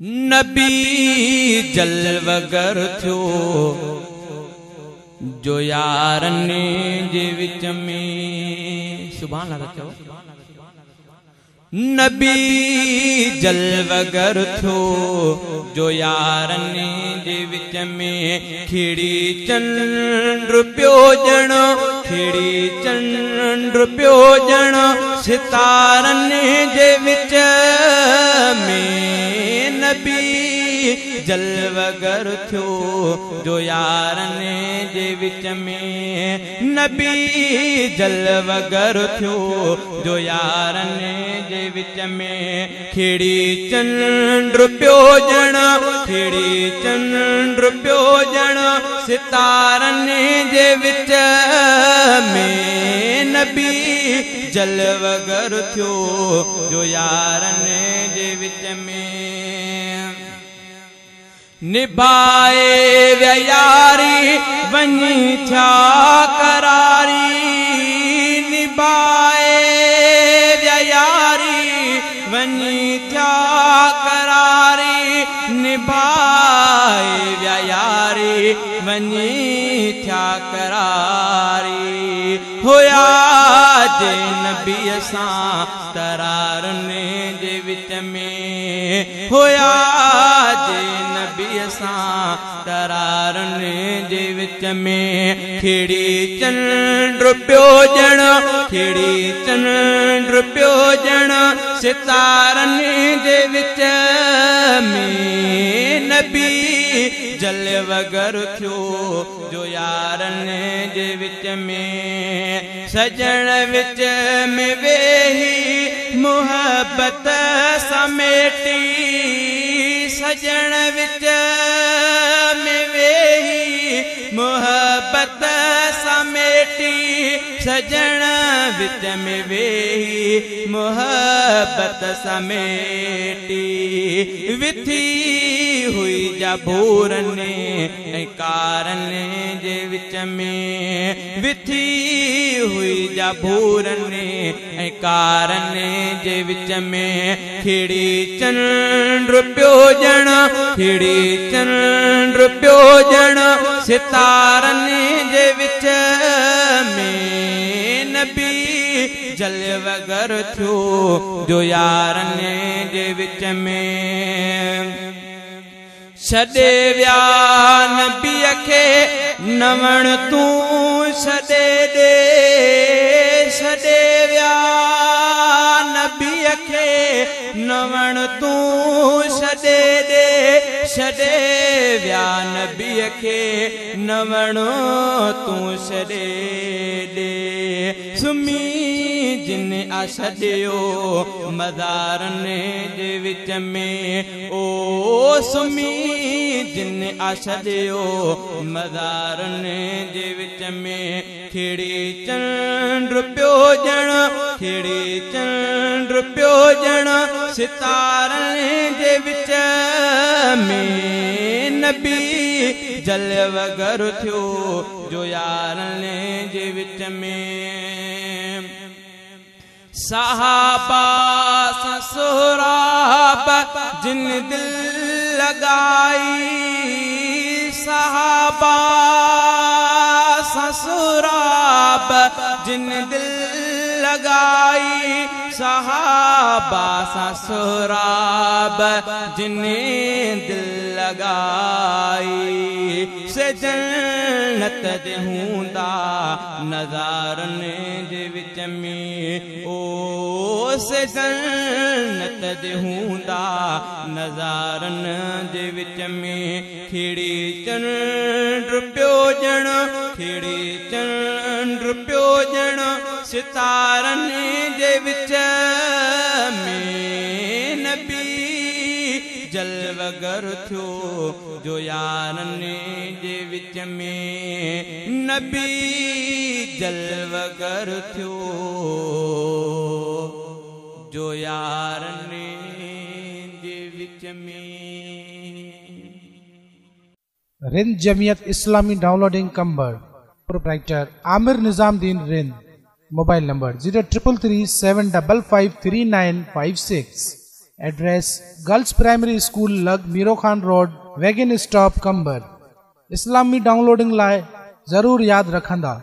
नबी जलवगर थियो जो यारने जे विच में। सुभान अल्लाह चओ। नबी जलवगर थियो जो यारने जे विच में। खिड़ी चंद्र पियो ॼण, खिड़ी चंद्र पियो ॼण सितारने जे विच में। नबी जलवगर थियो जो यारने जे विच में। नबी जलवगर थियो जो यारने जे विच में। खिड़ी चंद्र पियो ॼण, खिड़ी चंद्र पियो ॼण सितारने जे विच में। नबी जलवगर थियो जो यारने जे विच में। निभाए व्या यारी वञी थिया करारी। निभाए व्या यारी वञी थिया करारी। निभाए व्या यारी वञी थिया करारी। होया जे नबी सां करारने जे विच में। होया जे नबी सां करारने जे विच में। खिड़ी चंद्र पियो ॼण, खिड़ी चंद्र पियो ॼण सितारने जे विच में। नबी जलवगर थियो जो यारने जे विच में। सजण विच में वेही मुहब्बत समेटी। सजण विच में वेही मुहब्बत समेटी। सजण विच में वेही मुहब्बत समेटी। विथी हुई जा भूरने ऐं कारने जे विच में। विथी हुई जा भूरने ऐं कारने जे विच में। खिड़ी चंद्र पियो ॼण, खिड़ी चंद्र पियो ॼण सितारने जे विच में। नबी जलवगर थियो जो यारने जे विच में। छॾे विया नबीअ खे नवण तूं छॾे ॾे। छॾे विया नबीअ खे नवण तूं छॾे ॾे। छॾे विया नबीअ खे नवण तूं छॾे ॾे। सुमी जिन आ छॾियो मज़ारने जे विच में। ओ सुमी जिन आ छॾियो मज़ारने जे विच में। खिड़ी चंद्र पियो ॼण, खिड़ी चंद्र पियो ॼण सितारने जे विच में। नबी जलवगर थियो जो यारने जे विच में। सहाबा ससुराब जिन दिल लगाई। सहाबा ससुराब जिन दिल लगाई। सहाबा ससुराब जिन दिल लगाई। से जन्नत दे हूंदा नज़ारने जे विच में। ओ से जन्नत दे हूंदा नज़ारन जे विच में। खिड़ी चंद्र पियो ॼण, खिड़ी चंद्र पियो ॼण सितारने जे विच में। नबी जलवगर थियो जो यारने जे विच में। नबी जलवगर थियो जो यारने जे विच में। Rind Jamiat Islami downloading Qambar, proprietor Amir Nizamuddin Rind. Mobile number 0333 755 3956। Address girls primary school लग Miro Khan road wagon stop Qambar. Islami downloading लाइ ज़रूर याद रखंदा।